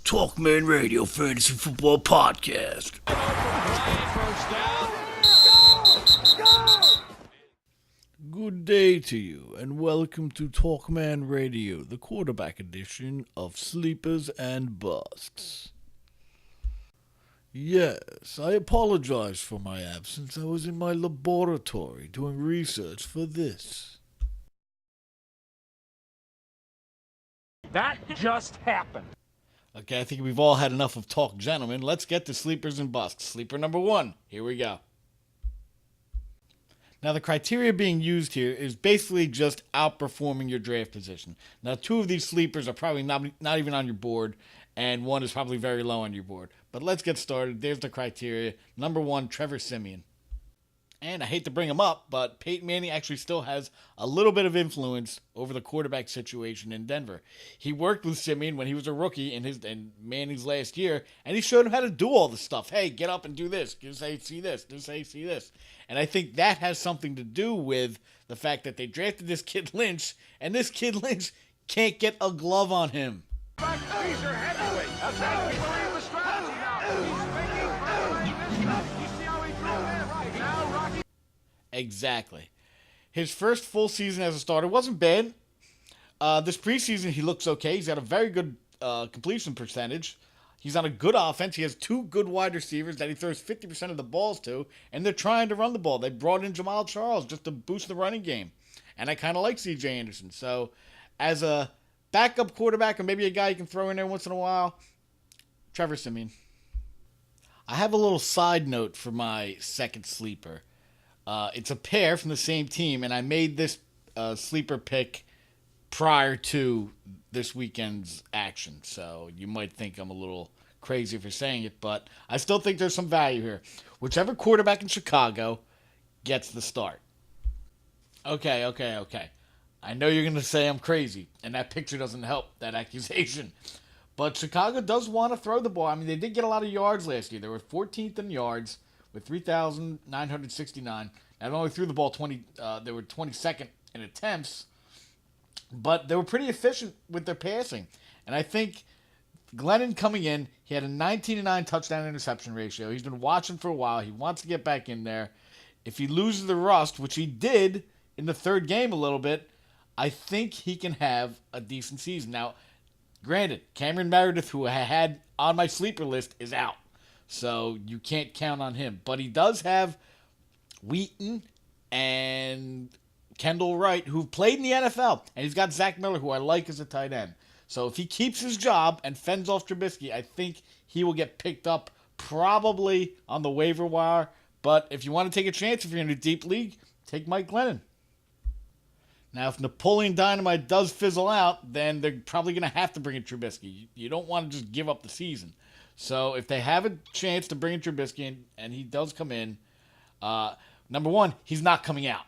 TalkManRadio Fantasy Football Podcast. Good day to you, and welcome to TalkManRadio, the quarterback edition of Sleepers and Busts. Yes, I apologize for my absence. I was in my laboratory doing research for this. That just happened. Okay, I think we've all had enough of talk, gentlemen. Let's get to sleepers and busts. Sleeper number 1. Here we go. Now, the criteria being used here is basically just outperforming your draft position. Now, 2 of these sleepers are probably not even on your board, and 1 is probably very low on your board. But let's get started. There's the criteria. Number 1, Trevor Siemian. And I hate to bring him up, but Peyton Manning actually still has a little bit of influence over the quarterback situation in Denver. He worked with Siemian when he was a rookie in Manning's last year, and he showed him how to do all the stuff. Hey, get up and do this. Do say, see this. Do say, see this. And I think that has something to do with the fact that they drafted this kid Lynch, and this kid Lynch can't get a glove on him. These are heavyweights. That's how we believe the strategy now. He's thinking for this stuff. You see how he drew that right now, Rocky? Exactly. His first full season as a starter wasn't bad. This preseason, he looks okay. He's got a very good completion percentage. He's on a good offense. He has 2 good wide receivers that he throws 50% of the balls to, and they're trying to run the ball. They brought in Jamal Charles just to boost the running game, and I kind of like C.J. Anderson. So, as a backup quarterback, or maybe a guy you can throw in there once in a while, Trevor Siemian. I have a little side note for my second sleeper. It's a pair from the same team, and I made this sleeper pick prior to this weekend's action. So you might think I'm a little crazy for saying it, but I still think there's some value here. Whichever quarterback in Chicago gets the start. Okay. I know you're going to say I'm crazy, and that picture doesn't help that accusation. But Chicago does want to throw the ball. I mean, they did get a lot of yards last year. They were 14th in yards with 3,969. Not only threw the ball they were 22nd in attempts, but they were pretty efficient with their passing. And I think Glennon coming in, he had a 19-9 touchdown interception ratio. He's been watching for a while. He wants to get back in there. If he loses the rust, which he did in the third game a little bit, I think he can have a decent season. Now, granted, Cameron Meredith, who I had on my sleeper list, is out. So you can't count on him. But he does have Wheaton and Kendall Wright, who've played in the NFL. And he's got Zach Miller, who I like as a tight end. So if he keeps his job and fends off Trubisky, I think he will get picked up probably on the waiver wire. But if you want to take a chance, if you're in a deep league, take Mike Glennon. Now, if Napoleon Dynamite does fizzle out, then they're probably going to have to bring in Trubisky. You don't want to just give up the season. So if they have a chance to bring in Trubisky, and he does come in, number 1, he's not coming out.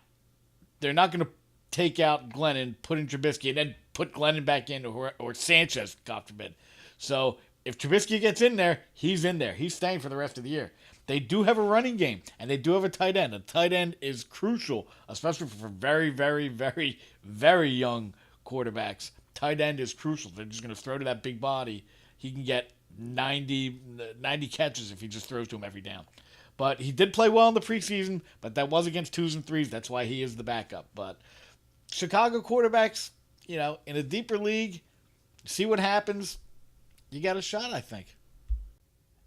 They're not going to take out Glennon, put in Trubisky, and then put Glennon back in, or Sanchez, God forbid. So if Trubisky gets in there, he's in there. He's staying for the rest of the year. They do have a running game, and they do have a tight end. A tight end is crucial, especially for very, very, very, very young quarterbacks. Tight end is crucial. They're just going to throw to that big body. He can get 90 catches if he just throws to him every down. But he did play well in the preseason, but that was against 2s and 3s. That's why he is the backup. But Chicago quarterbacks, in a deeper league, see what happens. You got a shot, I think.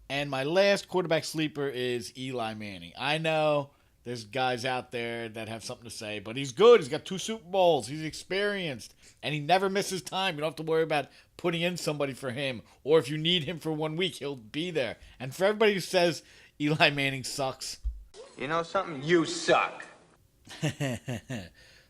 And my last quarterback sleeper is Eli Manning. I know there's guys out there that have something to say, but he's good. He's got 2 Super Bowls. He's experienced, and he never misses time. You don't have to worry about putting in somebody for him, or if you need him for 1 week, he'll be there. And for everybody who says Eli Manning sucks, you know something? You suck.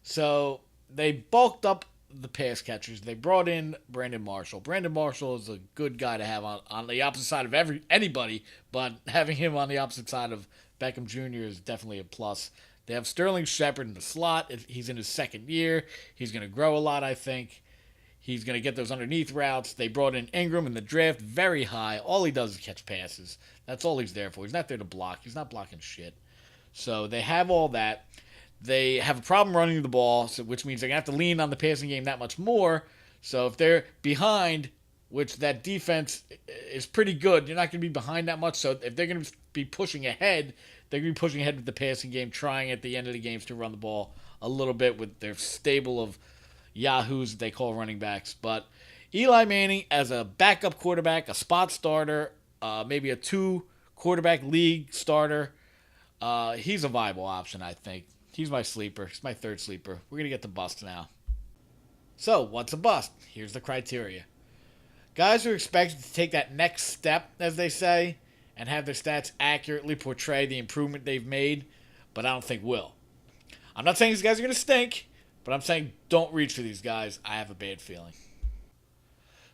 So they bulked up the pass catchers. They brought in Brandon Marshall. Brandon Marshall is a good guy to have on the opposite side of anybody, but having him on the opposite side of Beckham Jr. is definitely a plus. They have Sterling Shepard in the slot. He's in his second year. He's going to grow a lot, I think. He's going to get those underneath routes. They brought in Ingram in the draft very high. All he does is catch passes. That's all he's there for. He's not there to block. He's not blocking shit. So they have all that. They have a problem running the ball, which means they're going to have to lean on the passing game that much more. So if they're behind which that defense is pretty good. You're not going to be behind that much. So if they're going to be pushing ahead, they're going to be pushing ahead with the passing game, trying at the end of the games to run the ball a little bit with their stable of yahoos that they call running backs. But Eli Manning as a backup quarterback, a spot starter, maybe a 2-quarterback league starter, he's a viable option, I think. He's my sleeper. He's my third sleeper. We're going to get to bust now. So, what's a bust? Here's the criteria. Guys who are expected to take that next step, as they say, and have their stats accurately portray the improvement they've made, but I don't think will. I'm not saying these guys are going to stink, but I'm saying don't reach for these guys. I have a bad feeling.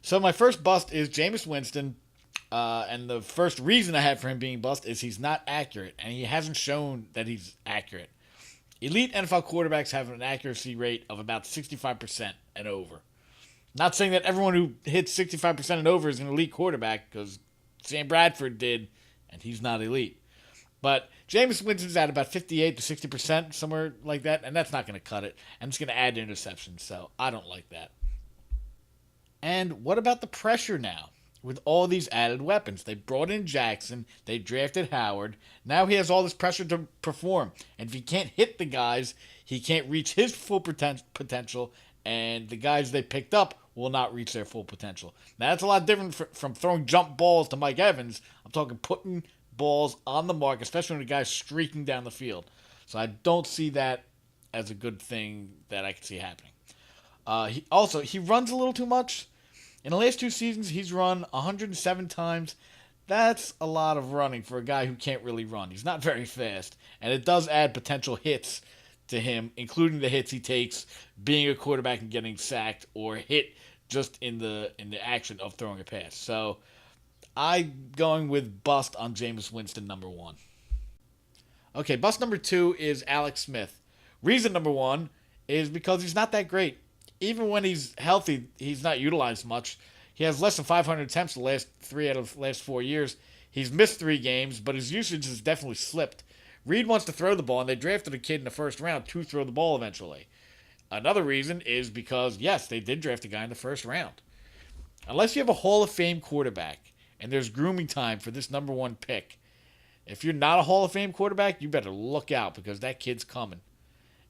So my first bust is Jameis Winston, and the first reason I have for him being bust is he's not accurate, and he hasn't shown that he's accurate. Elite NFL quarterbacks have an accuracy rate of about 65% and over. Not saying that everyone who hits 65% and over is an elite quarterback, because Sam Bradford did, and he's not elite. But Jameis Winston's at about 58 to 60%, somewhere like that, and that's not going to cut it. And it's going to add interceptions, so I don't like that. And what about the pressure now? With all these added weapons. They brought in Jackson. They drafted Howard. Now he has all this pressure to perform. And if he can't hit the guys, he can't reach his full potential. And the guys they picked up will not reach their full potential. Now that's a lot different from throwing jump balls to Mike Evans. I'm talking putting balls on the mark, especially when the guy's streaking down the field. So I don't see that as a good thing that I can see happening. He runs a little too much. In the last 2 seasons, he's run 107 times. That's a lot of running for a guy who can't really run. He's not very fast. And it does add potential hits to him, including the hits he takes being a quarterback and getting sacked or hit just in the action of throwing a pass. So I'm going with bust on Jameis Winston, number 1. Okay, bust number 2 is Alex Smith. Reason number 1 is because he's not that great. Even when he's healthy, he's not utilized much. He has less than 500 attempts the last 3 out of the last 4 years. He's missed 3 games, but his usage has definitely slipped. Reed wants to throw the ball, and they drafted a kid in the first round to throw the ball eventually. Another reason is because, yes, they did draft a guy in the first round. Unless you have a Hall of Fame quarterback, and there's grooming time for this number 1 pick, if you're not a Hall of Fame quarterback, you better look out because that kid's coming.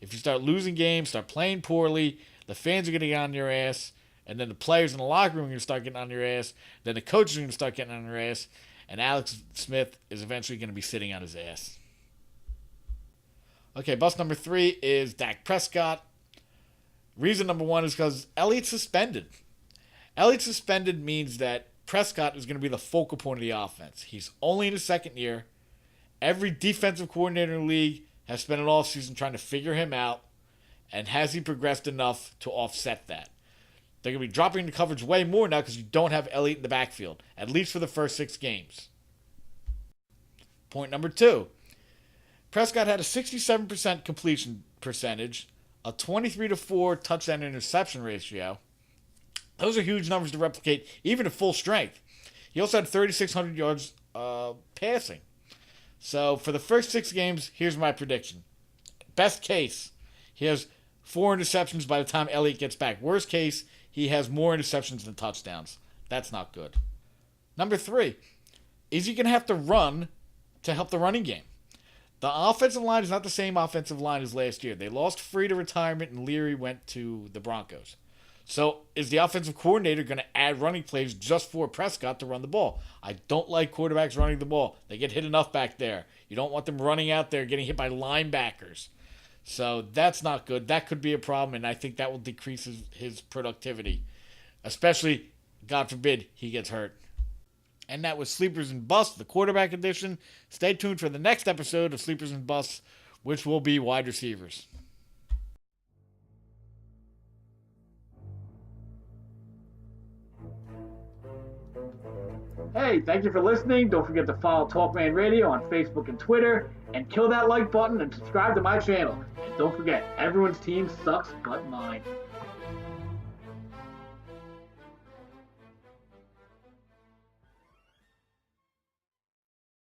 If you start losing games, start playing poorly, the fans are going to get on your ass, and then the players in the locker room are going to start getting on your ass, then the coaches are going to start getting on your ass, and Alex Smith is eventually going to be sitting on his ass. Okay, bust number 3 is Dak Prescott. Reason number 1 is because Elliott's suspended. Elliott's suspended means that Prescott is going to be the focal point of the offense. He's only in his second year. Every defensive coordinator in the league has spent an offseason trying to figure him out. And has he progressed enough to offset that? They're going to be dropping the coverage way more now because you don't have Elliott in the backfield, at least for the first 6 games. Point number 2. Prescott had a 67% completion percentage, a 23-4 touchdown interception ratio. Those are huge numbers to replicate, even at full strength. He also had 3,600 yards passing. So for the first 6 games, here's my prediction. Best case, he has 4 interceptions by the time Elliott gets back. Worst case, he has more interceptions than touchdowns. That's not good. Number 3, is he going to have to run to help the running game? The offensive line is not the same offensive line as last year. They lost Free to retirement, and Leary went to the Broncos. So is the offensive coordinator going to add running plays just for Prescott to run the ball? I don't like quarterbacks running the ball. They get hit enough back there. You don't want them running out there getting hit by linebackers. So that's not good. That could be a problem, and I think that will decrease his productivity. Especially, God forbid, he gets hurt. And that was Sleepers and Busts, the quarterback edition. Stay tuned for the next episode of Sleepers and Busts, which will be wide receivers. Hey, thank you for listening. Don't forget to follow TalkManRadio on Facebook and Twitter, and kill that like button and subscribe to my channel. And don't forget, everyone's team sucks but mine.